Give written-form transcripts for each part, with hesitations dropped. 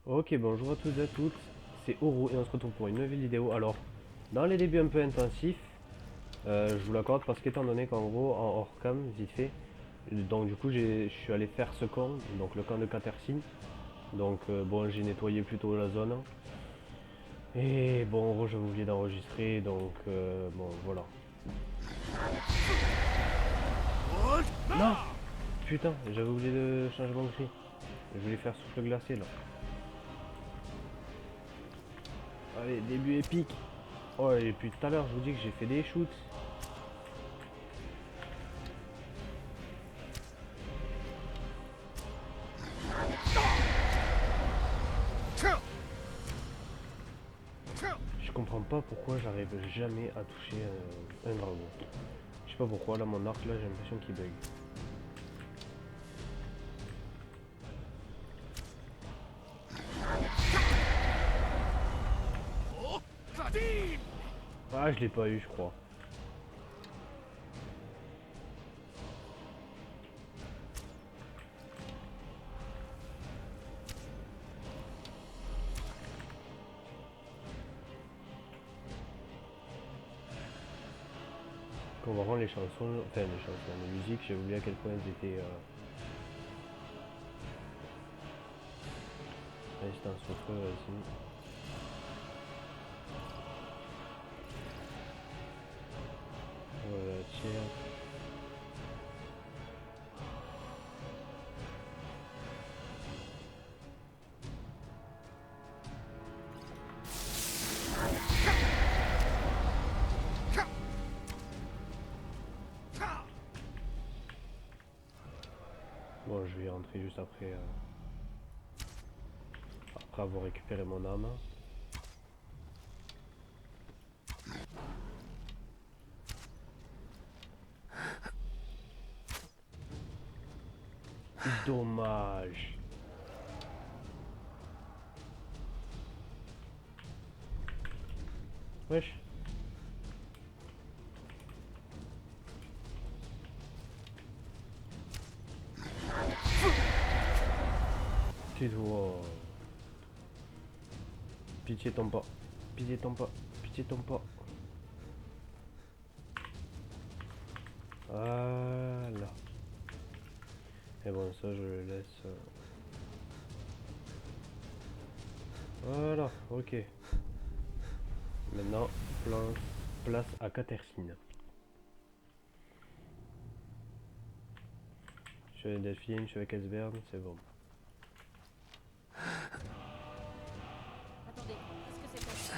Ok, bonjour à tous et à toutes, c'est Oro et on se retrouve pour une nouvelle vidéo. Alors, dans les débuts un peu intensifs, je vous l'accorde parce qu'étant donné qu'en gros, en hors cam, vite fait, donc du coup, je suis allé faire ce camp, donc le camp de Catercine. Donc, bon, j'ai nettoyé plutôt la zone. Et bon, en gros, j'avais oublié d'enregistrer, donc bon, voilà. Non. Putain, j'avais oublié de changement de cri. Je voulais faire souffle glacé là. Allez, début épique. Oh, et puis tout à l'heure, je vous dis que j'ai fait des shoots. Je comprends pas pourquoi j'arrive jamais à toucher un dragon. Je sais pas pourquoi, là mon arc là j'ai l'impression qu'il bug. Ah, je l'ai pas eu, je crois. Quand on va rendre les chansons, enfin les chansons, les musiques, j'ai oublié à quel point elles étaient résistance au feu, vas-y. Voilà, tiens. Bon, je vais rentrer juste après, après avoir récupéré mon âme. Dommage. Wesh. Tais-toi. Pitié tombe pas. Pitié tombe pas. Pitié tombe pas. Voilà. Et bon, ça je le laisse. Voilà, ok. Maintenant, place à Catercine. Je suis avec Delphine, je suis avec Esbern, c'est bon. Attendez, qu'est-ce que c'est passé?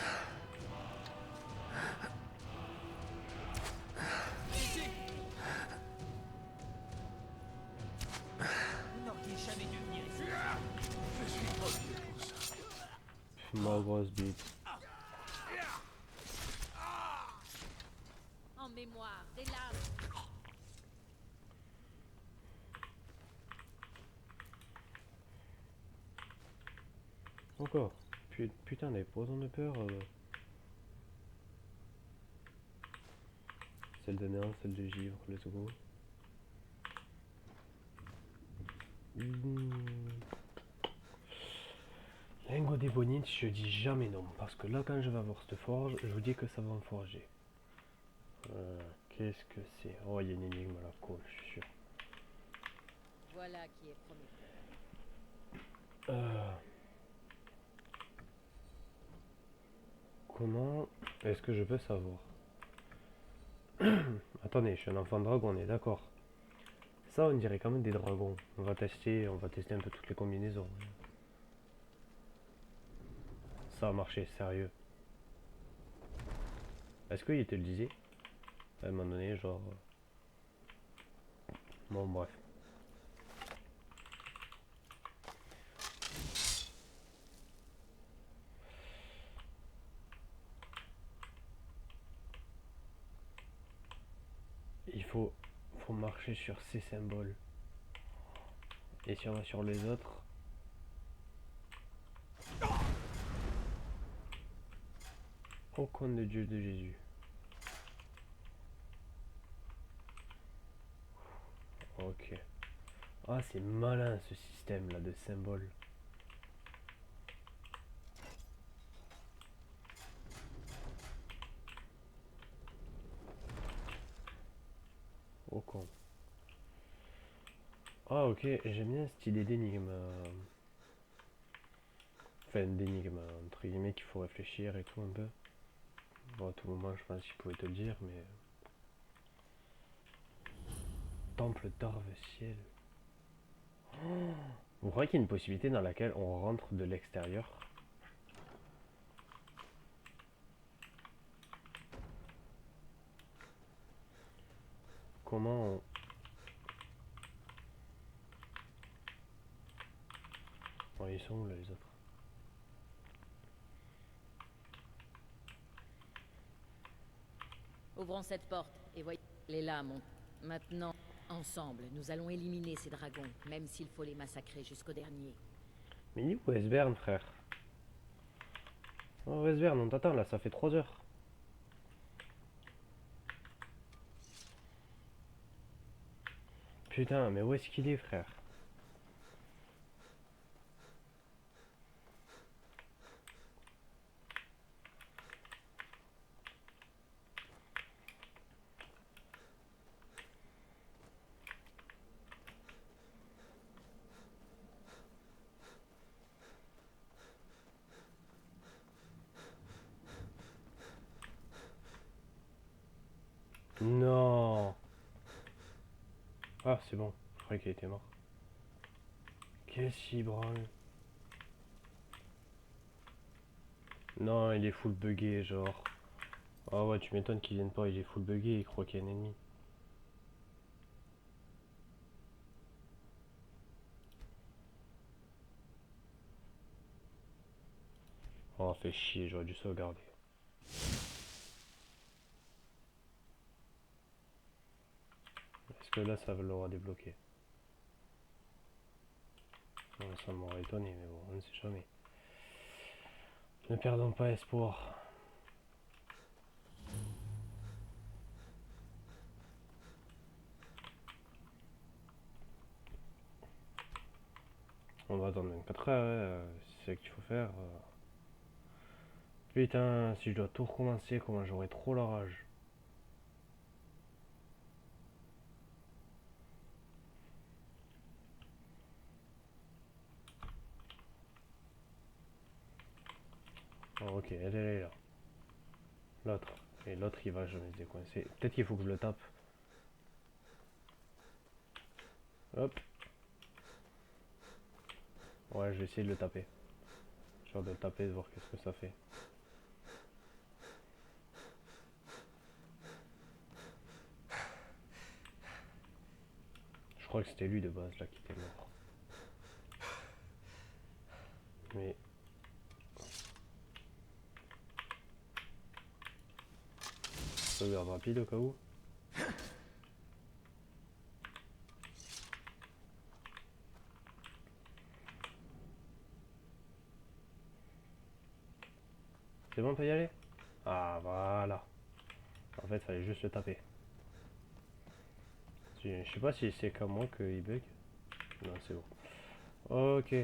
Ici! Vous n'auriez jamais dû venir ici. Je suis trop vieux pour ça. Ma grosse bite. En mémoire, des lames. Encore. Putain, les poisons de peur. Celle de néant, celle de givre, let's go. Lingot d'ébonite, je dis jamais non. Parce que là, quand je vais avoir cette forge, je vous dis que ça va me forger. Qu'est-ce que c'est? Oh, il y a une énigme à la colle, je suis sûr. Voilà qui est prometteur. Euh, comment est-ce que je peux savoir? Attendez, je suis un enfant dragon, on est d'accord. Ça, on dirait quand même des dragons. On va tester un peu toutes les combinaisons. Ça a marché, sérieux. Est-ce qu'il te le disait? À un moment donné, genre. Bon, bref. Il faut marcher sur ces symboles. Et si on va sur les autres. Au coin de Dieu de Jésus. Ok. Ah, c'est malin ce système là de symboles. Ah ok, j'aime bien cette idée d'énigme. Enfin, d'énigme, entre guillemets, qu'il faut réfléchir et tout un peu. Bon, à tout moment, je pense qu'il pouvait te le dire, mais... Temple d'Arve-Ciel. Vous croyez qu'il y a une possibilité dans laquelle on rentre de l'extérieur? Comment on... Bon, ils sont où là les autres? Ouvrons cette porte et voyez les lames. Maintenant, ensemble, nous allons éliminer ces dragons, même s'il faut les massacrer jusqu'au dernier. Mais il est où Esbern, frère? Oh Esbern, on t'attend là, ça fait 3 heures. Putain, mais où est-ce qu'il est, frère? Non. Ah, c'est bon, je croyais qu'il était mort. Qu'est-ce qu'il branle? Non, il est full buggé, genre. Ah ouais, tu m'étonnes qu'il vienne pas, il est full buggé, il croit qu'il y a un ennemi. Oh, fait chier, j'aurais dû sauvegarder. Est-ce que là, ça l'aura débloqué? Bon, ça m'aurait étonné, mais bon, on ne sait jamais. Ne perdons pas espoir. On va attendre 24 heures, c'est ce qu'il faut faire. Putain, si je dois tout recommencer, comment j'aurais trop la rage. Oh, ok, elle est là. L'autre. Et l'autre, il va jamais se décoincer. Peut-être qu'il faut que je le tape. Hop. Ouais, je vais essayer de le taper. Genre de le taper, de voir qu'est-ce que ça fait. Je crois que c'était lui de base là qui était mort. Mais... Sauvegarde rapide au cas où. C'est bon, on peut y aller? Ah, voilà. En fait, il fallait juste le taper. Je sais pas si c'est comme moi qu'il bug. Non, c'est bon. Ok.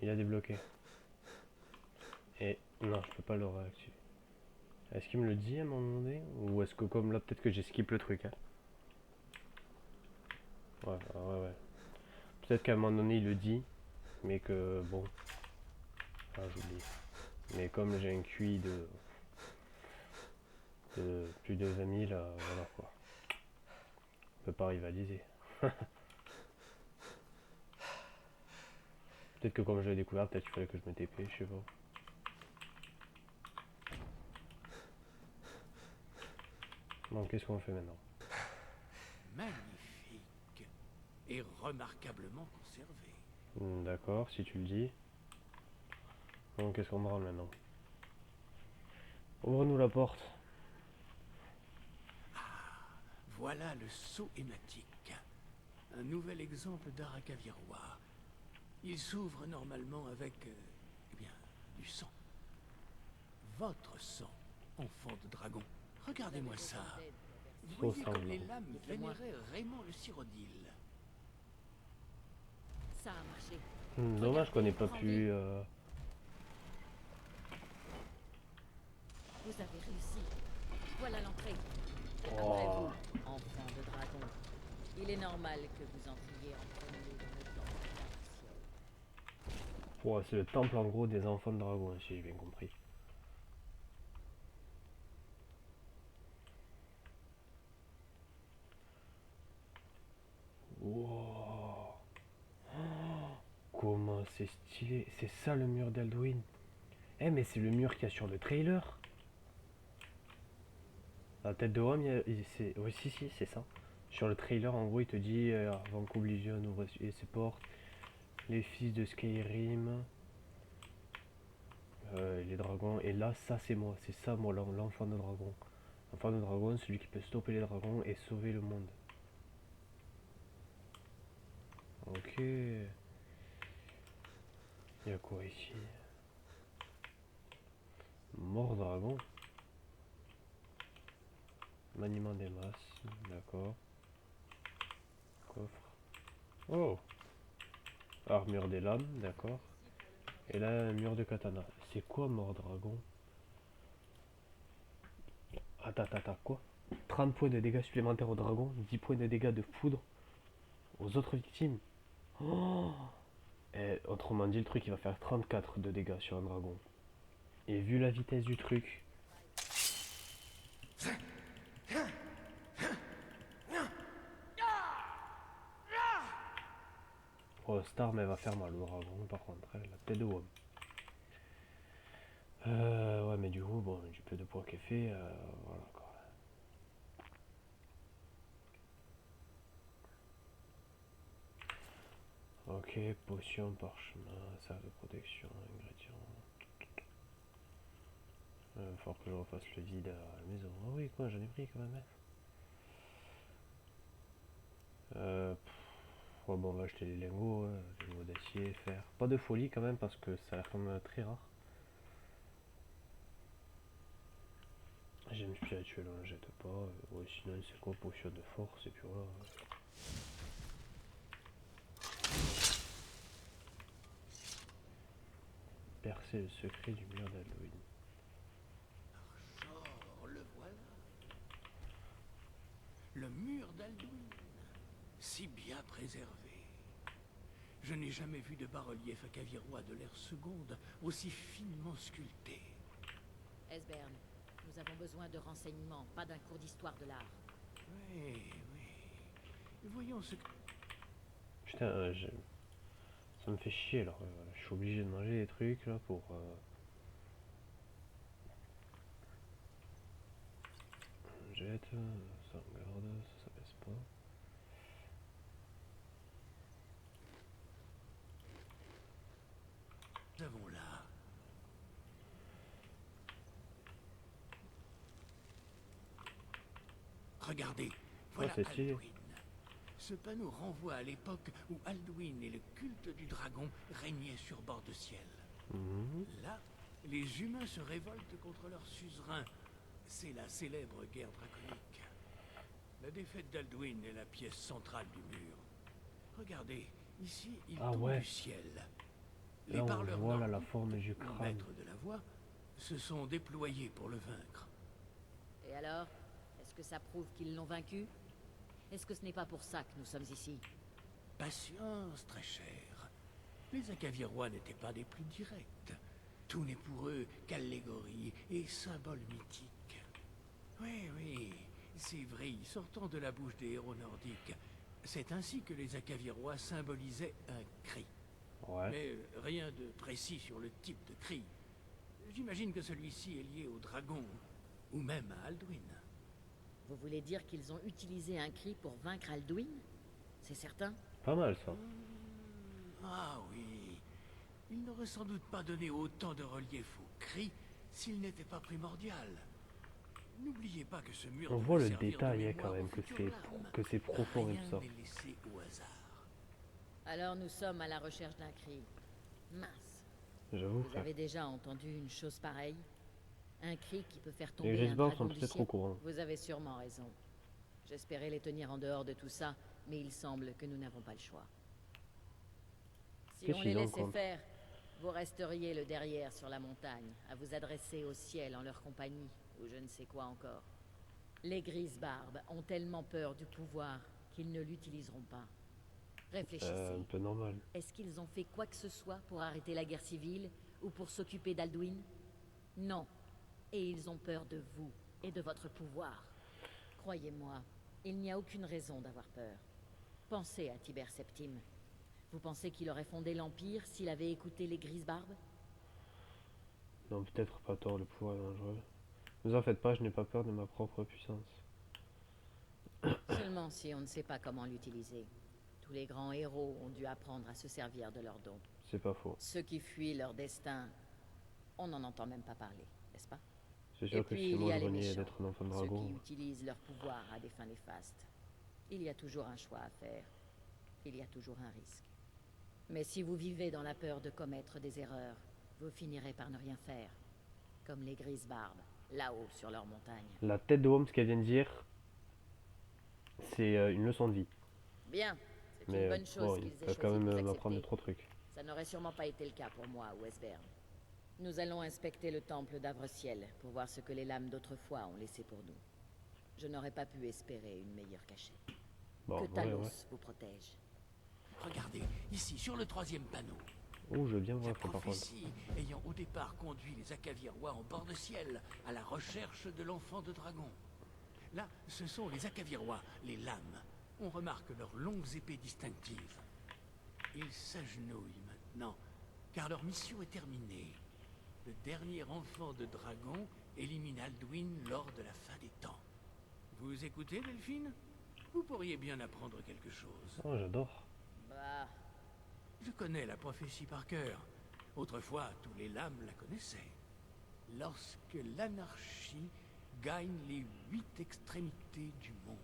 Il a débloqué. Et non, je peux pas le réactiver. Est-ce qu'il me le dit à un moment donné? Ou est-ce que comme là, peut-être que j'ai skip le truc, hein? Ouais, ouais, ouais. Peut-être qu'à un moment donné, il le dit. Mais que, bon... Ah, j'oublie. Mais comme j'ai un QI de plus de 20 000, voilà quoi. On peut pas rivaliser. Peut-être que comme je l'ai découvert, peut-être qu'il fallait que je me TP, je sais pas. Bon, qu'est-ce qu'on fait maintenant? Magnifique. Et remarquablement conservé. D'accord, si tu le dis. Bon, qu'est-ce qu'on branle maintenant? Ouvre-nous la porte. Voilà le sceau hématique. Un nouvel exemple d'Arakavirois. Il s'ouvre normalement avec, eh bien, du sang. Votre sang, enfant de dragon. Regardez-moi ça. Vous Faux voyez comme les sanglant. lames vénéraient Raymond le Cyrodiil. Ça a marché. Dommage qu'on n'ait pas pu... Vous avez réussi. Voilà l'entrée. Oh. Après vous, enfant de dragon. Il est normal que vous entriez en premier dans le temple d'Arciel. Ouais, c'est le temple en gros des enfants de dragon, si j'ai bien compris. Wow. Comment c'est stylé. C'est ça le mur d'Alduin. Eh mais c'est le mur qu'il y a sur le trailer. La tête de Homme, oui si si c'est ça. Sur le trailer en gros il te dit avant qu'Oblivion ouvre ses portes, les fils de Skyrim, les dragons, et là ça c'est moi, c'est ça moi l'enfant de dragon. L'enfant de dragon, celui qui peut stopper les dragons et sauver le monde. Ok. Il y a quoi ici? Mort dragon. Maniement des masses, d'accord. Coffre. Oh! Armure des lames, d'accord. Et là, un mur de katana. C'est quoi mort dragon? Attends, quoi? 30 points de dégâts supplémentaires au dragon, 10 points de dégâts de foudre aux autres victimes. Oh, et, autrement dit, le truc il va faire 34 de dégâts sur un dragon. Et vu la vitesse du truc. Oh, Star, mais elle va faire mal au dragon par contre, elle, la tête de Wom. Ouais, mais du coup, bon, du peu de poids qu'elle fait, voilà quoi. Ok, potion, parchemin, salle de protection, ingrédients. Il va falloir que je refasse le vide à la maison. Ah oui, quoi, j'en ai pris quand même. Ouais, bon, on va acheter les lingots, hein, les lingots d'acier, fer. Pas de folie quand même parce que ça a l'air quand même très rare. J'aime spirituel, on ne jette pas. Ouais, sinon c'est quoi, potion de force et puis voilà. Percer le secret du mur d'Alduin. Archor, le voilà. Le mur d'Alduin, si bien préservé. Je n'ai jamais vu de bas-relief akavirois de l'ère seconde aussi finement sculpté. Esbern, nous avons besoin de renseignements, pas d'un cours d'histoire de l'art. Oui, oui. Voyons ce que... Putain, ça me fait chier là. Je suis obligé de manger des trucs là pour. On jette, ça on garde, ça pèse pas. nous avons là. Regardez, voilà c'est stylé. Alduin. Ce panneau renvoie à l'époque où Alduin et le culte du dragon régnaient sur bord de ciel. Là, les humains se révoltent contre leur suzerain. C'est la célèbre guerre draconique. La défaite d'Alduin est la pièce centrale du mur. Regardez, ici, il tombe du ciel. Les Là on parleurs voit là, la nordiques, forme du ou crâne. maîtres de la voix, se sont déployés pour le vaincre. Et alors, est-ce que ça prouve qu'ils l'ont vaincu? Est-ce que ce n'est pas pour ça que nous sommes ici? Patience, très cher. Les Akavirois n'étaient pas des plus directs. Tout n'est pour eux qu'allégorie et symbole mythique. Oui, oui, c'est vrai, sortant de la bouche des héros nordiques. C'est ainsi que les Akavirois symbolisaient un cri. Ouais. Mais rien de précis sur le type de cri. J'imagine que celui-ci est lié au dragon, ou même à Alduin. Vous voulez dire qu'ils ont utilisé un cri pour vaincre Alduin? C'est certain? Pas mal ça. Ah oui. Il n'aurait sans doute pas donné autant de relief au cri s'il n'était pas primordial. N'oubliez pas que ce mur On doit voit le servir de détail mémoire quand même aux que futures larmes. c'est profond et Rien tout ça. n'est laissé au hasard. Alors nous sommes à la recherche d'un cri. Mince. J'avoue. Vous avez déjà entendu une chose pareille? Un cri qui peut faire Les tomber un Grisborn dragon sont du peut-être au ciel? courant. Vous avez sûrement raison. J'espérais les tenir en dehors de tout ça, mais il semble que nous n'avons pas le choix. Si Qu'est-ce on les qu'ils ont laissait contre? faire, vous resteriez le derrière sur la montagne, à vous adresser au ciel en leur compagnie, ou je ne sais quoi encore. Les Grisbarbes ont tellement peur du pouvoir qu'ils ne l'utiliseront pas. Un Réfléchissez. peu normal. Est-ce qu'ils ont fait quoi que ce soit pour arrêter la guerre civile ou pour s'occuper d'Alduin? Non. Et ils ont peur de vous et de votre pouvoir. Croyez-moi, il n'y a aucune raison d'avoir peur. Pensez à Tiber Septime. Vous pensez qu'il aurait fondé l'Empire s'il avait écouté les Grisebarbes? Non, peut-être pas tort, le pouvoir est dangereux. Ne vous en faites pas, je n'ai pas peur de ma propre puissance. Seulement si on ne sait pas comment l'utiliser. Tous les grands héros ont dû apprendre à se servir de leurs dons. C'est pas faux. Ceux qui fuient leur destin, on n'en entend même pas parler, n'est-ce pas? C'est Et sûr que puis si il y moi a je les reniais méchants, d'être un enfant de ceux dragon, qui utilisent leur pouvoir à des fins néfastes. Il y a toujours un choix à faire. Il y a toujours un risque. Mais si vous vivez dans la peur de commettre des erreurs, vous finirez par ne rien faire. Comme les Grisebarbes, là-haut sur leur montagne. la tête de Homme, ce qu'elle vient de dire, c'est une leçon de vie. Bien, c'est une Mais bonne chose bon, qu'ils il aient va choisi quand de même vous m'apprendre accepter. 3 trucs. Ça n'aurait sûrement pas été le cas pour moi à Westbern. Nous allons inspecter le temple d'Avreciel pour voir ce que les lames d'autrefois ont laissé pour nous. Je n'aurais pas pu espérer une meilleure cachette. Bon, Que ouais, Talos ouais. vous protège. Regardez, ici, sur le 3e panneau. Oh, je veux bien voir La ça par contre. prophétie ayant au départ conduit les Akavirois en bord de ciel à la recherche de l'enfant de dragon. Là, ce sont les Akavirois, les lames. On remarque leurs longues épées distinctives. Ils s'agenouillent maintenant, car leur mission est terminée. Le dernier enfant de dragon élimine Alduin lors de la fin des temps. Vous écoutez, Delphine? Vous pourriez bien apprendre quelque chose. Oh, j'adore. Bah, Je connais la prophétie par cœur. Autrefois, tous les lames la connaissaient. Lorsque l'anarchie gagne les 8 extrémités du monde.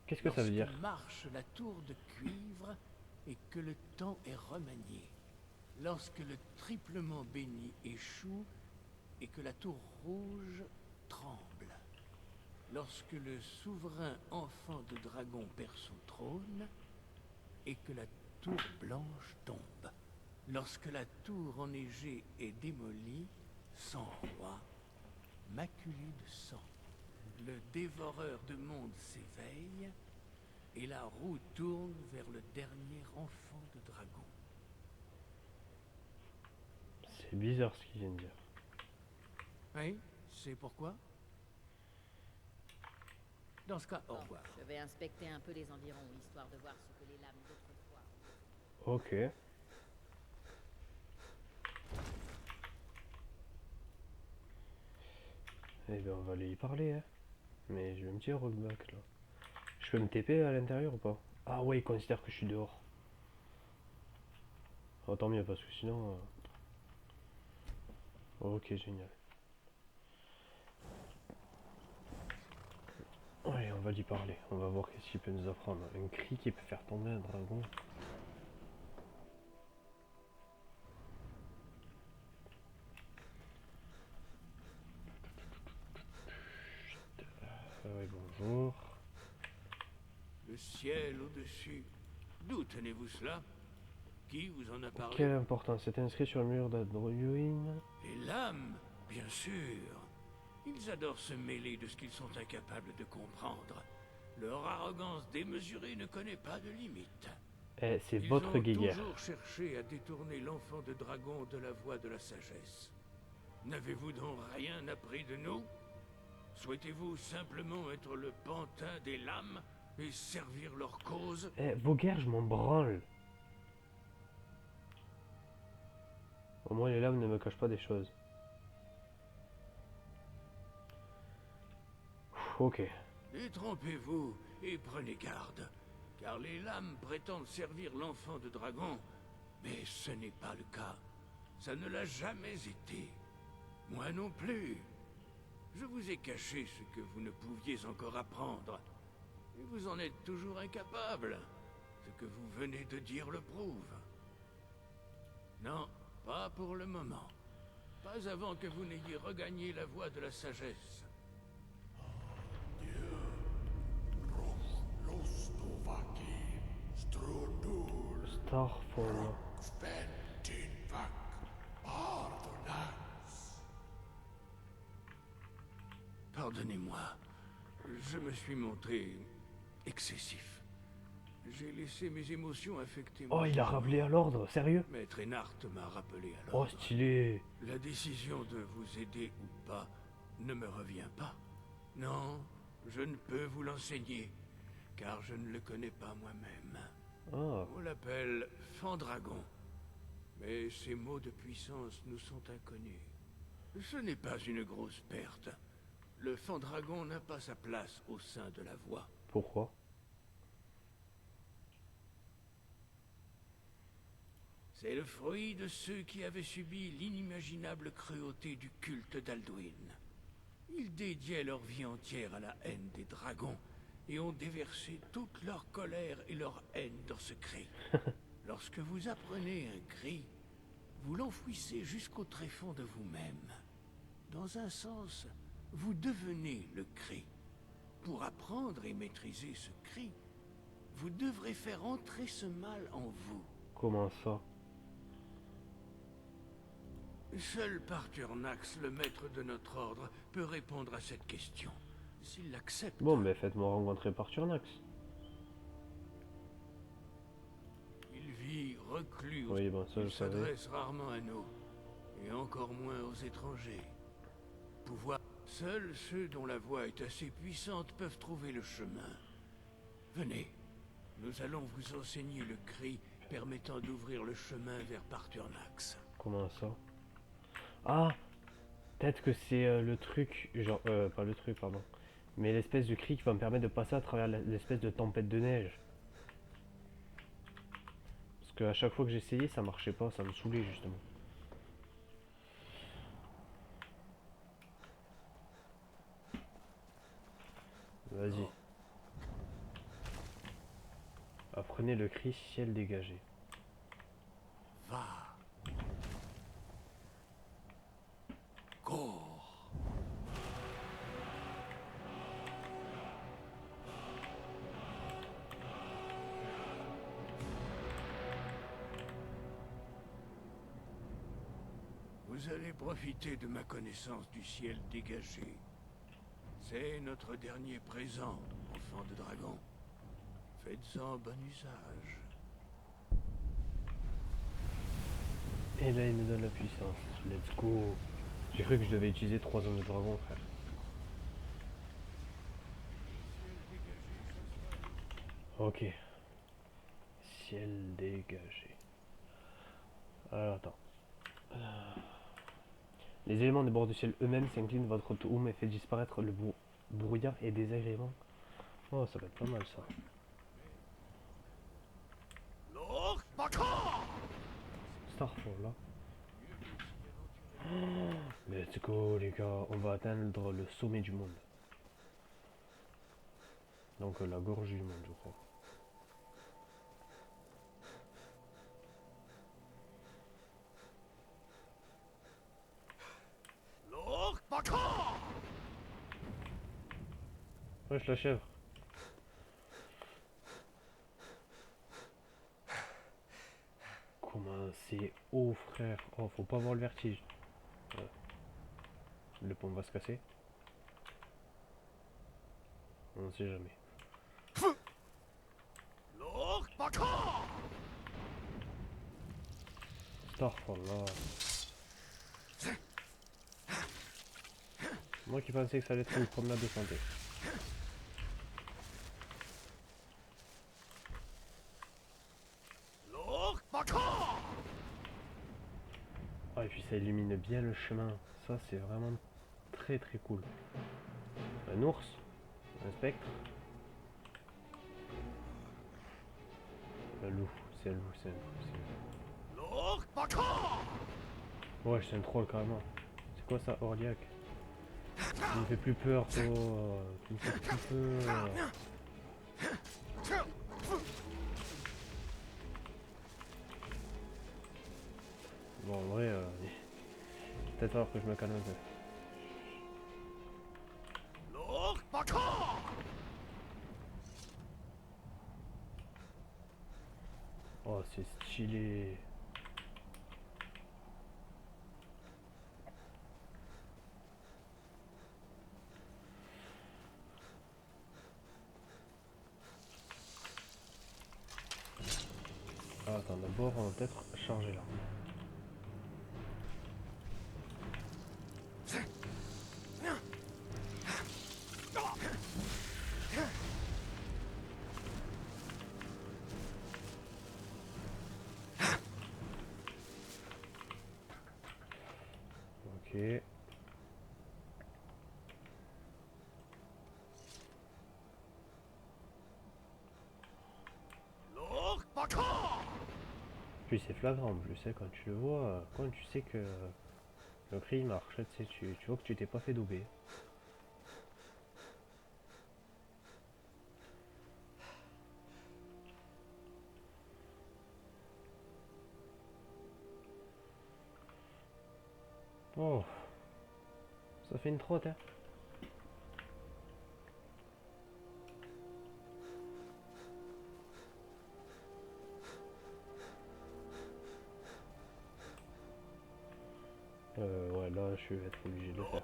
Qu'est-ce que ça veut dire? Lorsque marche la tour de cuivre et que le temps est remanié. Lorsque le triplement béni échoue et que la tour rouge tremble. Lorsque le souverain enfant de dragon perd son trône et que la tour blanche tombe. Lorsque la tour enneigée est démolie, sans roi, maculé de sang, le dévoreur de monde s'éveille et la roue tourne vers le dernier enfant de dragon. C'est bizarre ce qu'il vient de dire. Oui, c'est pourquoi? Dans ce cas, au bon, revoir. je vais inspecter un peu les environs, histoire de voir ce que les lames d'autrefois... Ok. Eh ben on va aller y parler, hein. Mais je vais me dire rollback là. Je peux me TP à l'intérieur ou pas? Ah ouais, il considère que je suis dehors. Oh, tant mieux parce que sinon... Ok, génial. Allez, on va lui parler. On va voir qu'est-ce qu'il peut nous apprendre. Un cri qui peut faire tomber un dragon. Oui, bonjour. Le ciel au-dessus. D'où tenez-vous cela? Qui vous en a parlé? Quelle importance, c'est inscrit sur le mur d'Adruin. Les lames, bien sûr. Ils adorent se mêler de ce qu'ils sont incapables de comprendre. Leur arrogance démesurée ne connaît pas de limite. Eh, c'est Ils votre ont guéguerre. toujours cherché à détourner l'enfant de dragon de la voie de la sagesse. N'avez-vous donc rien appris de nous? Souhaitez-vous simplement être le pantin des lames et servir leur cause? Eh, vos guerres, je m'en branle. Au moins les lames ne me cachent pas des choses. Ok. Détrompez-vous et prenez garde, car les lames prétendent servir l'enfant de dragon, mais ce n'est pas le cas. Ça ne l'a jamais été. Moi non plus. Je vous ai caché ce que vous ne pouviez encore apprendre, et vous en êtes toujours incapable. Ce que vous venez de dire le prouve. Non, pas pour le moment. Pas avant que vous n'ayez regagné la voie de la sagesse. Starfall. Pardonnez-moi, je me suis montré excessif. J'ai laissé mes émotions affecter Oh, mon il a jugement. rappelé à l'ordre, sérieux? Maître Enart m'a rappelé à Oh, l'ordre. stylé. La décision de vous aider ou pas ne me revient pas. Non, je ne peux vous l'enseigner, car je ne le connais pas moi-même. Ah, On l'appelle Fandragon. Mais ces mots de puissance nous sont inconnus. Ce n'est pas une grosse perte. Le Fandragon n'a pas sa place au sein de la voie. pourquoi? C'est le fruit de ceux qui avaient subi l'inimaginable cruauté du culte d'Alduin. Ils dédiaient leur vie entière à la haine des dragons et ont déversé toute leur colère et leur haine dans ce cri. Lorsque vous apprenez un cri, vous l'enfouissez jusqu'au tréfonds de vous-même. Dans un sens, vous devenez le cri. Pour apprendre et maîtriser ce cri, vous devrez faire entrer ce mal en vous. Comment ça? Seul Parturnax, le maître de notre ordre, peut répondre à cette question. S'il l'accepte. Bon, mais faites-moi rencontrer Parturnax. Il vit reclus. Oui, bon, ça je Il savais. s'adresse rarement à nous, et encore moins aux étrangers. Pouvoir. Seuls ceux dont la voix est assez puissante peuvent trouver le chemin. Venez, nous allons vous enseigner le cri permettant d'ouvrir le chemin vers Parturnax. Comment ça? Ah, peut-être que c'est le truc, genre, pas le truc, pardon. Mais l'espèce de cri qui va me permettre de passer à travers l'espèce de tempête de neige. Parce qu'à chaque fois que j'essayais, ça marchait pas, ça me saoulait justement. Vas-y. Apprenez le cri ciel dégagé. Va. Cours. Vous allez profiter de ma connaissance du ciel dégagé. C'est notre dernier présent, enfant de dragon. Faites-en bon usage. Et là, il me donne la puissance. Let's go. J'ai cru que je devais utiliser 3 hommes de dragon, frère. Ok. Ciel dégagé. Alors, attends. Les éléments des bords du ciel eux-mêmes s'inclinent votre toum et fait disparaître le brouillard et désagréments. Oh, ça va être pas mal ça. Starfall là. Oh, let's go les gars, on va atteindre le sommet du monde. Donc la gorge du monde je crois. Wesh la chèvre. Comment c'est haut frère. Oh faut pas avoir le vertige. Ouais. Le pont va se casser. On ne sait jamais. Starfall là. Moi qui pensais que ça allait être une promenade de santé. Ah et puis ça illumine bien le chemin. Ça c'est vraiment très très cool. Un ours. Un spectre. Un loup. C'est un loup, c'est un loup. Ouais c'est un troll carrément. C'est quoi ça, Orliac? Tu me fais plus peur toi. Tu me fais plus peur. Bon en vrai peut-être falloir que je me calme un peu. Oh c'est stylé. d'abord, on va peut-être charger là. Ok. Puis c'est flagrant, en plus, hein, quand tu le vois, quand tu sais que le cri marche, tu sais, tu vois que tu t'es pas fait doubler. Oh, ça fait une trotte, hein. Ouais, là, je vais être obligé de le faire.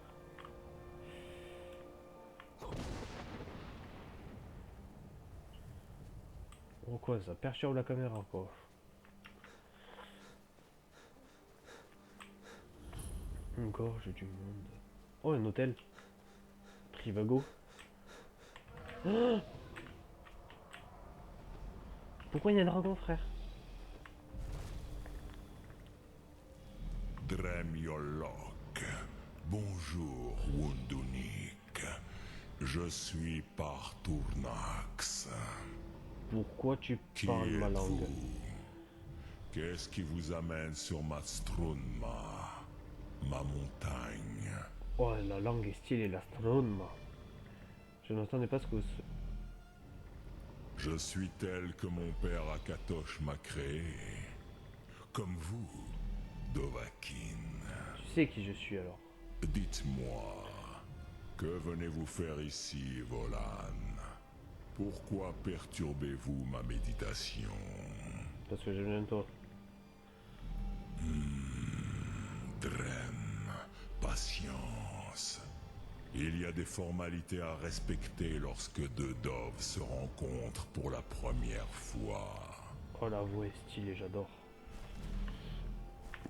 Oh quoi, ça perturbe la caméra, quoi. Encore, j'ai du monde. Oh, un hôtel. Trivago. Ah, pourquoi il y a un dragon, frère? Dremiolok. Bonjour, Wundunik. Je suis Partournax. Pourquoi tu Qui parles ma langue? êtes-vous? Qu'est-ce qui vous amène sur Matstrunma, ma montagne? Oh, la langue est stylée, l'astronome. Je n'entendais pas ce que vous... Je suis tel que mon père Akatosh m'a créé. Comme vous, Dovahkiin. Tu sais qui je suis, alors. Dites-moi, que venez-vous faire ici, Volan? Pourquoi perturbez-vous ma méditation? Parce que je viens de toi. Drem, patience. Il y a des formalités à respecter lorsque deux doves se rencontrent pour la première fois. Oh, la voix est stylée, j'adore.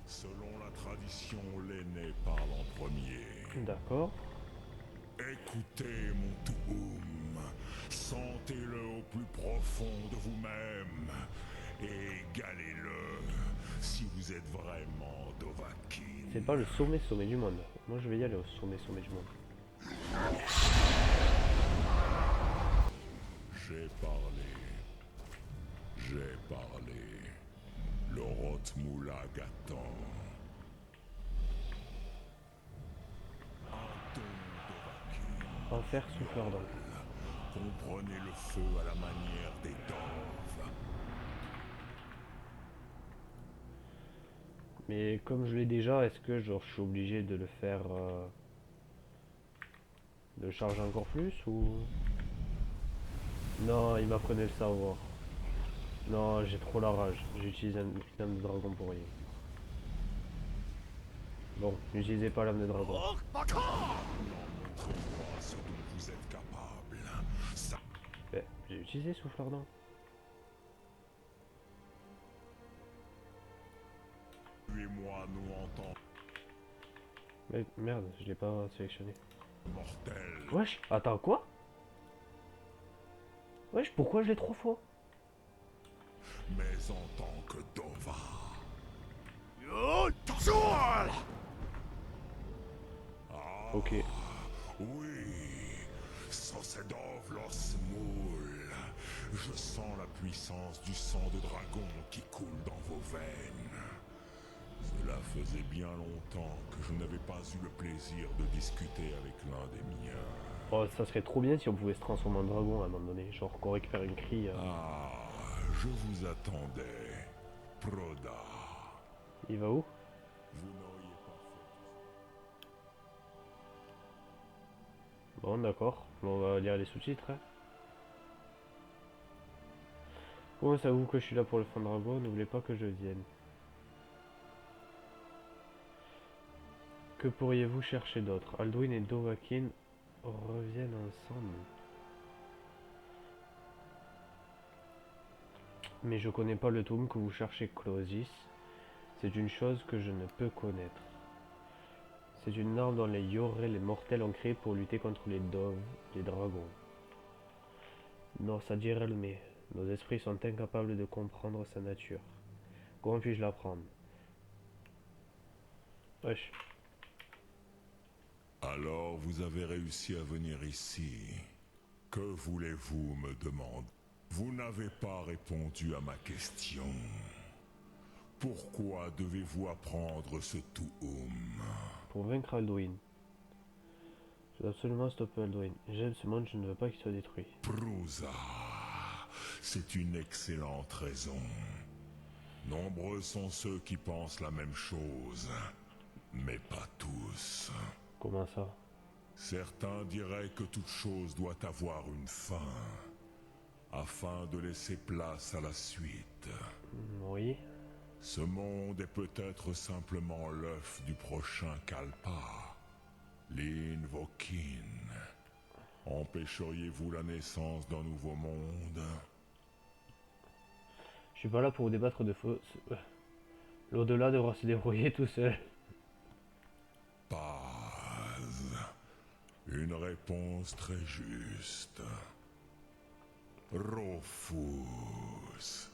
Selon la tradition, l'aîné parle en premier. D'accord. Écoutez mon Tuum, sentez-le au plus profond de vous-même et égalez-le si vous êtes vraiment Dovahkiin. C'est pas le sommet du monde. Moi, je vais y aller au sommet du monde. J'ai parlé. J'ai parlé. Le Rotmoulag attend. Adon Dovahkiin. Enfer souffleur d'eau. Comprenez le feu à la manière des doves. Mais comme je l'ai déjà, est-ce que genre, je suis obligé de le faire... de le charger encore plus ou... Non, il m'apprenait le savoir. Non, j'ai trop la rage. J'utilise un putain de dragon pour rien. Bon, n'utilisez pas l'âme de dragon. Montrez-moi ce dont vous êtes capable. Ça... J'ai utilisé souffleur d'eau. Tuez-moi, nous entend Mais merde, je l'ai pas sélectionné. mortel. Wesh, attends, quoi? Wesh, pourquoi je l'ai 3 fois? Mais en tant que Dova. Ok. Oui, Sosedov los moule. Je sens la puissance du sang de dragon qui coule dans vos veines. Cela faisait bien longtemps que je n'avais pas eu le plaisir de discuter avec l'un des miens. Oh, ça serait trop bien si on pouvait se transformer en dragon à un moment donné. Genre qu'on récupère une crie. Ah, je vous attendais, Proda. Il va où? Vous n'auriez pas fait. Bon, d'accord. Bon, on va lire les sous-titres. Hein. Bon, ça avoue que je suis là pour le Fandragon. N'oubliez pas que je vienne. Que pourriez-vous chercher d'autre? Alduin et Dovahkiin reviennent ensemble. Mais je connais pas le tome que vous cherchez, Closis. C'est une chose que je ne peux connaître. C'est une arme dont les Yoré, les mortels, ont créé pour lutter contre les doves, les dragons. Non, ça dirait le mais. Nos esprits sont incapables de comprendre sa nature. Comment puis-je l'apprendre? Wesh. Alors vous avez réussi à venir ici. Que voulez-vous me demander? Vous n'avez pas répondu à ma question. Pourquoi devez-vous apprendre ce Tuum? Pour vaincre Alduin. Je dois absolument stopper Alduin. J'aime ce monde, je ne veux pas qu'il soit détruit. Prusa, c'est une excellente raison. Nombreux sont ceux qui pensent la même chose, mais pas tous. Comment ça? Certains diraient que toute chose doit avoir une fin, afin de laisser place à la suite. Oui. Ce monde est peut-être simplement l'œuf du prochain Kalpa, l'Invokin. Empêcheriez-vous la naissance d'un nouveau monde? Je suis pas là pour débattre de faux. L'au-delà devra se débrouiller tout seul. Paz. Une réponse très juste. Rofus.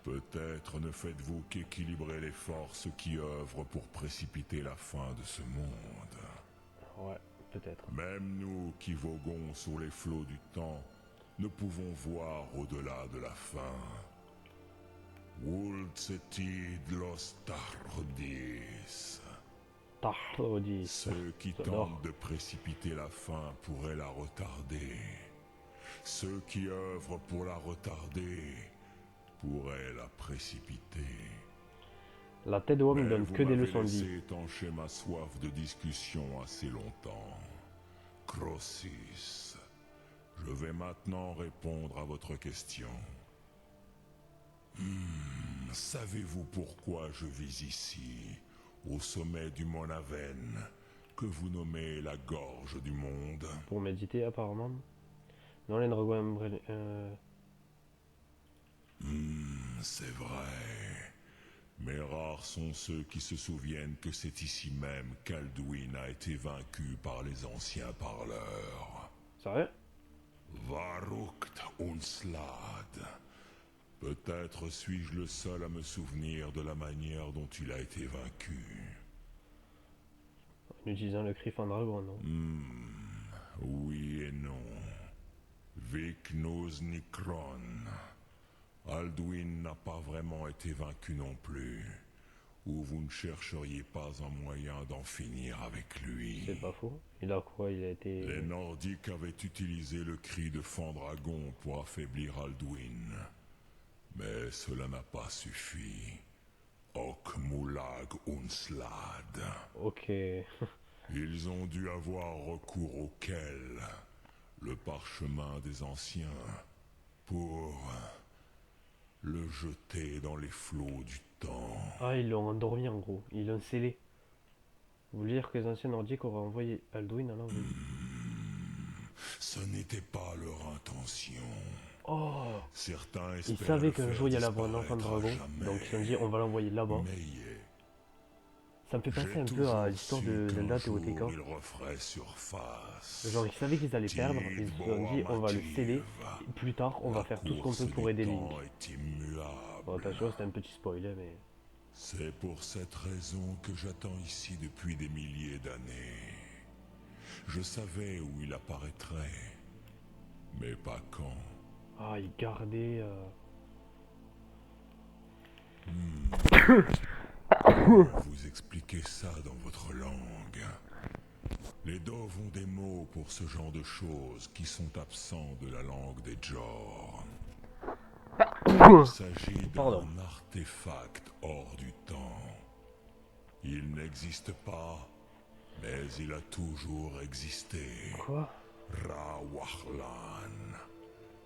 Peut-être ne faites-vous qu'équilibrer les forces qui œuvrent pour précipiter la fin de ce monde. Ouais, peut-être. Même nous qui voguons sur les flots du temps, ne pouvons voir au-delà de la fin. Wulcetid los Tardis. Tarlodis. Ceux qui J'adore. tentent de précipiter la fin pourraient la retarder. Ceux qui œuvrent pour la retarder pourraient la précipiter. La tête de homme Mais donne vous que des m'avez leçons de vie. laissé étancher ma soif de discussion assez longtemps. Crossis, je vais maintenant répondre à votre question. Savez-vous pourquoi je vis ici, au sommet du mont Aven, que vous nommez la gorge du monde? Pour méditer, apparemment. Non, les dragons C'est vrai. Mais rares sont ceux qui se souviennent que c'est ici même qu'Alduin a été vaincu par les anciens parleurs. Sérieux? Varukt Unslad. Peut-être suis-je le seul à me souvenir de la manière dont il a été vaincu. En utilisant le cri en dragon, non? Oui et non. Viknus Nikron. Alduin n'a pas vraiment été vaincu non plus. Ou vous ne chercheriez pas un moyen d'en finir avec lui. C'est pas faux. Il a quoi? Il a été... Les Nordiques avaient utilisé le cri de Fandragon pour affaiblir Alduin. Mais cela n'a pas suffi. Okmulag Unslad. Ok. Ils ont dû avoir recours auquel, le parchemin des anciens, pour le jeter dans les flots du temps. Ah, ils l'ont endormi en gros. Ils l'ont scellé. Vous voulez dire que les anciens nordiques auraient envoyé Alduin à l'envol? Ce n'était pas leur intention. Oh! Certains Ils espéraient savaient le qu'un faire jour il y allait avoir un enfant disparaître à dragon. jamais. Donc ils se sont dit on va l'envoyer là-bas. Mais Ça me fait penser j'ai un peu toujours à l'histoire su de qu'un Zelda jour, Teotihuacan. il referait surface. Genre ils savaient qu'ils allaient perdre. Ils se sont dit on va le sceller. Et plus tard on va faire tout ce qu'on peut pour aider Link. Bon attention c'était un petit spoiler mais... C'est pour cette raison que j'attends ici depuis des milliers d'années. Je savais où il apparaîtrait, mais pas quand. Ah il gardait... Vous expliquez ça dans votre langue. Les Dove ont des mots pour ce genre de choses qui sont absents de la langue des Jor. Il s'agit Pardon. d'un artefact hors du temps. Il n'existe pas, mais il a toujours existé. Quoi? Rawahlan.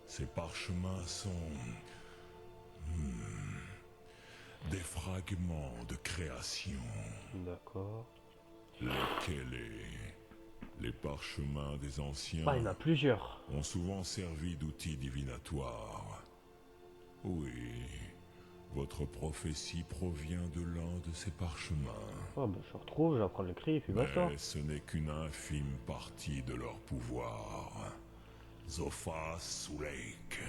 Ces parchemins sont... des fragments de création. D'accord. Les parchemins des anciens Ah il y en a plusieurs. ont souvent servi d'outils divinatoires. Oui, Votre prophétie provient de l'un de ces parchemins. Oh bah je retrouve, j'apprends le cri et puis basta. Mais ce n'est qu'une infime partie de leur pouvoir. Zophas Sulake.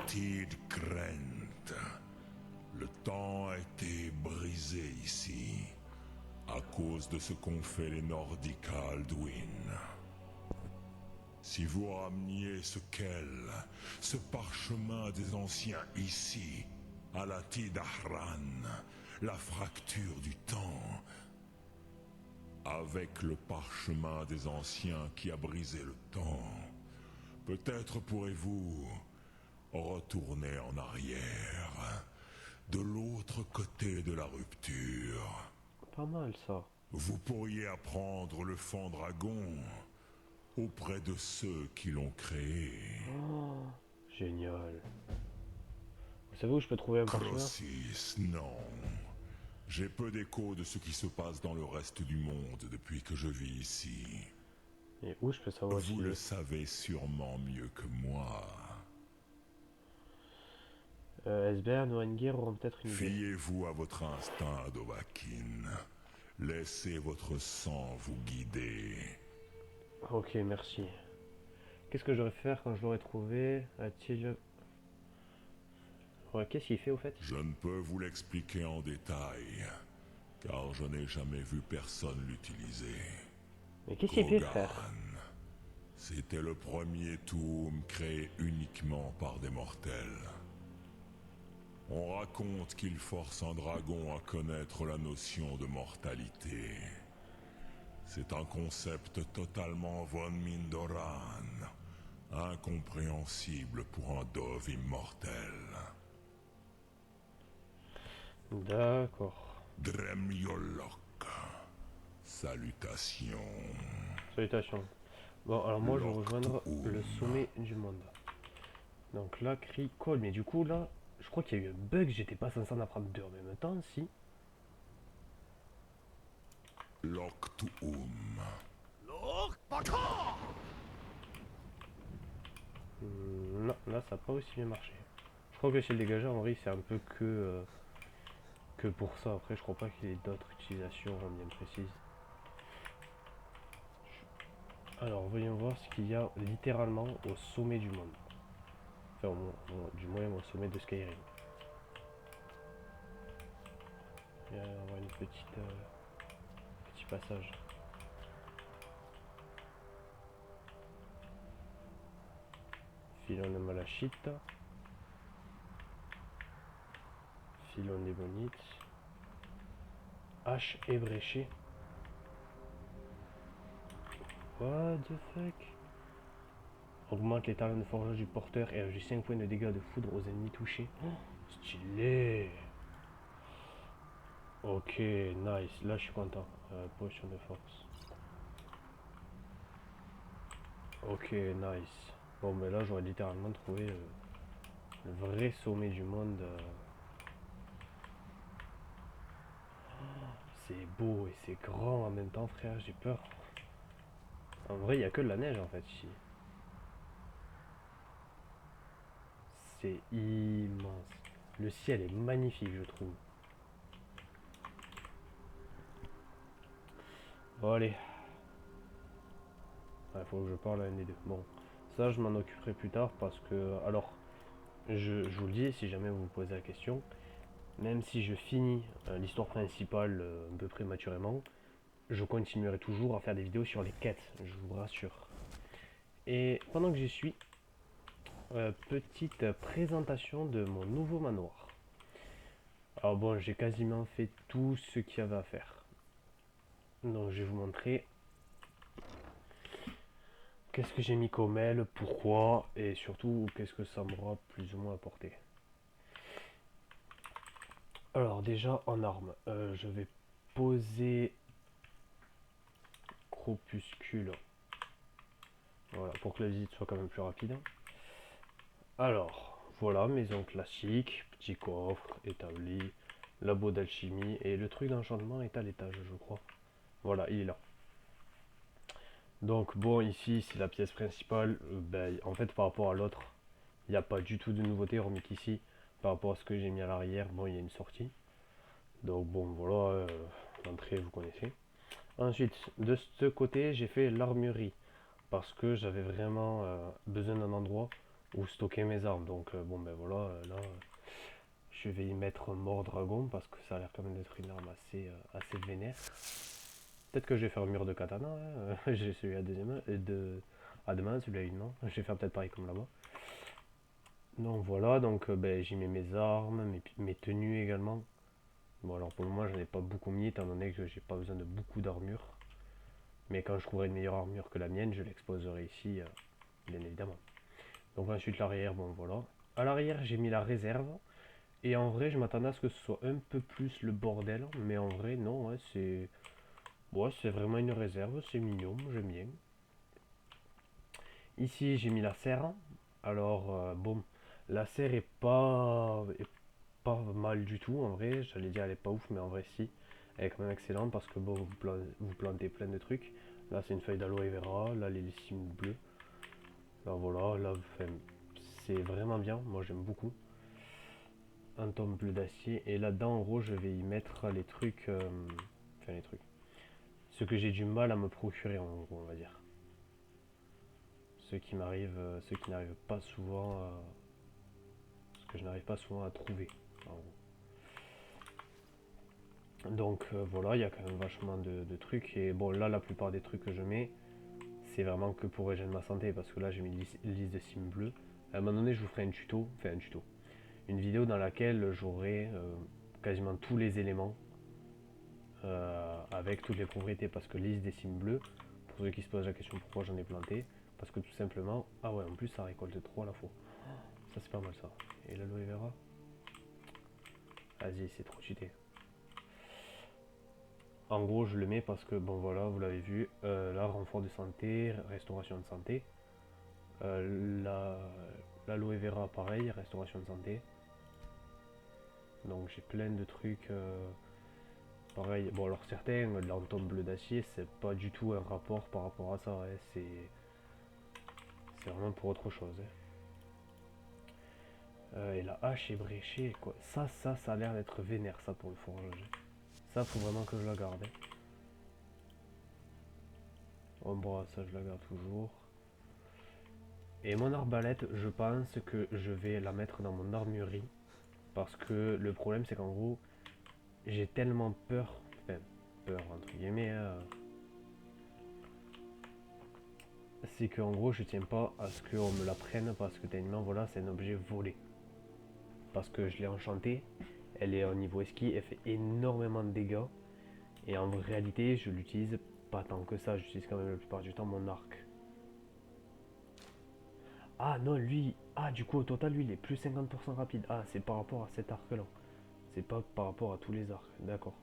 Tid Krent. Le temps a été brisé ici, à cause de ce qu'ont fait les Nordiques à Alduin. Si vous rameniez ce parchemin des anciens ici, à la Tidahran, la fracture du temps, avec le parchemin des anciens qui a brisé le temps, peut-être pourrez-vous retourner en arrière, de l'autre côté de la rupture. Pas mal ça. Vous pourriez apprendre le Fandragon auprès de ceux qui l'ont créé. Oh, génial. Vous savez où je peux trouver un parchemin? Crossis, non. J'ai peu d'écho de ce qui se passe dans le reste du monde depuis que je vis ici. Et où je peux savoir Vous si... le savez sûrement mieux que moi. Esbern ou Engir auront peut-être une idée. Fiez-vous à votre instinct, Dovahkiin. Laissez votre sang vous guider. Ok, merci. Qu'est-ce que je devrais faire quand je l'aurai trouvé? Ouais, qu'est-ce qu'il fait au fait? Je ne peux vous l'expliquer en détail, car je n'ai jamais vu personne l'utiliser. Mais qu'est-ce qu'il fait, Krogan. frère? C'était le premier Toum créé uniquement par des mortels. On raconte qu'il force un dragon à connaître la notion de mortalité. C'est un concept totalement von Mindoran, incompréhensible pour un Dove immortel. D'accord. Dremyolok. Salutations. Salutations. Bon, alors moi je vais rejoindre Loctoum. le sommet du monde. Donc là, cri call. Mais du coup, là, je crois qu'il y a eu un bug. J'étais pas censé en apprendre deux en même temps, si. Loctoum. Non, là, ça n'a pas aussi bien marché. Je crois que le ciel dégagé, en vrai, c'est un peu que pour ça. Après, je crois pas qu'il y ait d'autres utilisations bien précises. Alors, voyons voir ce qu'il y a littéralement au sommet du monde. Enfin, du moins au sommet de Skyrim. Il va y avoir une petite, petit passage. Filon de Malachite. Filon des Bonites. Hache ébréchée. What the fuck? Augmente les talents de forgeage du porteur et ajoute 5 points de dégâts de foudre aux ennemis touchés. Oh, stylé! Ok, nice. Là, je suis content. Potion de force. Ok, nice. Bon, ben là, j'aurais littéralement trouvé le vrai sommet du monde. C'est beau et c'est grand en même temps, frère. J'ai peur. En vrai, il n'y a que de la neige en fait ici. C'est immense. Le ciel est magnifique, je trouve. Bon, allez. Il faut que je parle à un des deux. Bon, ça, je m'en occuperai plus tard parce que. Alors, je vous le dis, si jamais vous vous posez la question, même si je finis l'histoire principale un peu prématurément, je continuerai toujours à faire des vidéos sur les quêtes, je vous rassure. Et pendant que j'y suis, petite présentation de mon nouveau manoir. Alors bon, j'ai quasiment fait tout ce qu'il y avait à faire. Donc je vais vous montrer qu'est-ce que j'ai mis comme aile, pourquoi, et surtout qu'est-ce que ça m'aura plus ou moins apporté. Alors déjà en armes, je vais poser Crépuscule. Voilà, pour que la visite soit quand même plus rapide. Alors, voilà, maison classique, petit coffre, établi, labo d'alchimie, et le truc d'enchantement est à l'étage, je crois. Voilà, il est là. Donc bon, ici, c'est la pièce principale. Ben, en fait, par rapport à l'autre, Il n'y a pas du tout de nouveauté, hormis qu'ici, par rapport à ce que j'ai mis à l'arrière, bon, il y a une sortie. Donc bon, voilà, l'entrée, vous connaissez. Ensuite, de ce côté, j'ai fait l'armurerie. Parce que j'avais vraiment besoin d'un endroit où stocker mes armes. Donc bon, ben voilà, là, je vais y mettre mort dragon, parce que ça a l'air quand même d'être une arme assez vénère. Peut-être que je vais faire mur de katana, hein. J'ai celui à deuxième main, à deux mains, celui à une main. Je vais faire peut-être pareil comme là-bas. Donc voilà, donc ben, j'y mets mes armes, mes tenues également. Bon alors pour le moment j'en ai pas beaucoup mis étant donné que j'ai pas besoin de beaucoup d'armure. Mais quand je trouverai une meilleure armure que la mienne, je l'exposerai ici, bien évidemment. Donc ensuite l'arrière, bon voilà. À l'arrière j'ai mis la réserve. Et en vrai je m'attendais à ce que ce soit un peu plus le bordel. Mais en vrai non, ouais, c'est vraiment une réserve, c'est mignon, j'aime bien. Ici j'ai mis la serre. Alors bon, la serre est pas mal du tout en vrai. J'allais dire elle est pas ouf mais en vrai si. Elle est quand même excellente parce que bon vous plantez plein de trucs. Là c'est une feuille d'aloe vera, là les cimes bleues. Là voilà, là enfin, c'est vraiment bien, moi j'aime beaucoup. Un tome bleu d'acier et là-dedans en gros je vais y mettre les trucs, enfin les trucs. Ce que j'ai du mal à me procurer en gros on va dire. Ceux qui n'arrivent pas souvent, ce que je n'arrive pas souvent à trouver en gros. Donc voilà, il y a quand même vachement de trucs. Et bon, là, la plupart des trucs que je mets, c'est vraiment que pour régénérer ma santé. Parce que là, j'ai mis une liste de cimes bleues. À un moment donné, je vous ferai un tuto. Enfin, un tuto. Une vidéo dans laquelle j'aurai quasiment tous les éléments avec toutes les propriétés. Parce que liste des cimes bleues, pour ceux qui se posent la question pourquoi j'en ai planté, parce que tout simplement. Ah ouais, en plus, ça récolte 3 à la fois. Ça, c'est pas mal ça. Et l'aloe vera. Vas-y, c'est trop cheaté. En gros, je le mets parce que, bon voilà, vous l'avez vu, là, renfort de santé, restauration de santé. L'aloe vera, pareil, restauration de santé. Donc j'ai plein de trucs, pareil. Bon, alors certains, l'antome bleu d'acier, c'est pas du tout un rapport par rapport à ça, hein. C'est vraiment pour autre chose. Hein. Et la hache ébréchée, quoi. Ça a l'air d'être vénère, ça, pour le forgeage. Ça, faut vraiment que je la garde. Hein. Oh, bon, ça, je la garde toujours. Et mon arbalète, je pense que je vais la mettre dans mon armurerie. Parce que le problème, c'est qu'en gros, j'ai tellement peur. Enfin, peur entre guillemets. C'est qu'en gros, je tiens pas à ce qu'on me la prenne parce que tellement, voilà, c'est un objet volé. Parce que je l'ai enchantée. Elle est au niveau esquis, elle fait énormément de dégâts. Et en réalité, je l'utilise pas tant que ça. J'utilise quand même la plupart du temps mon arc. Ah non, lui. Ah, du coup, au total, lui, il est plus 50% rapide. Ah, c'est par rapport à cet arc-là. C'est pas par rapport à tous les arcs. D'accord.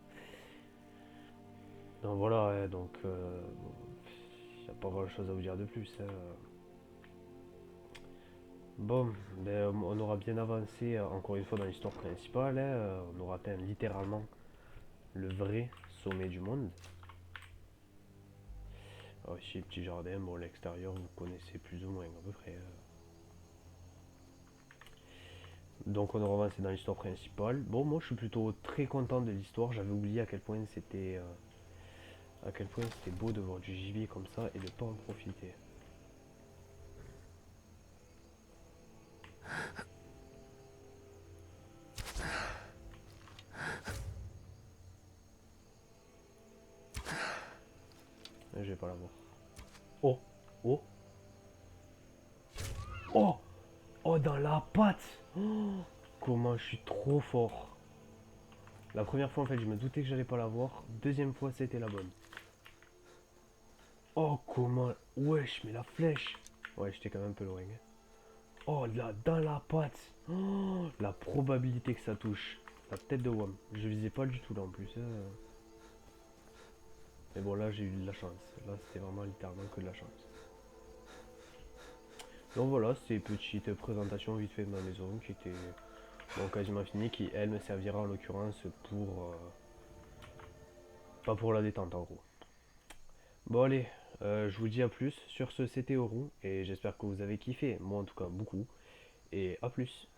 Donc voilà, ouais, donc. Il n'y a pas grand chose à vous dire de plus. Hein. Bon, ben, on aura bien avancé encore une fois dans l'histoire principale. Hein. On aura atteint littéralement le vrai sommet du monde. Alors ici, le petit jardin. Bon, l'extérieur, vous connaissez plus ou moins à peu près. Donc on aura avancé dans l'histoire principale. Bon, moi je suis plutôt très content de l'histoire. J'avais oublié à quel point c'était beau de voir du gibier comme ça et de pas en profiter. Je vais pas l'avoir. Oh, oh, oh, oh, dans la patte. Oh, comment je suis trop fort. La première fois en fait je me doutais que j'allais pas l'avoir. Deuxième fois c'était la bonne. Oh comment. Wesh mais la flèche. Ouais j'étais quand même un peu loin. Hein. Oh là dans la patte. Oh, la probabilité que ça touche. La tête de Wam. Je visais pas du tout là en plus. Hein. Mais bon là j'ai eu de la chance. Là c'était vraiment littéralement que de la chance. Donc voilà, c'est une petite présentation vite fait de ma maison qui était bon, quasiment finie, qui elle me servira en l'occurrence pour pas pour la détente en gros. Bon allez, je vous dis à plus. Sur ce, c'était Oru et j'espère que vous avez kiffé. Moi en tout cas beaucoup. et à plus.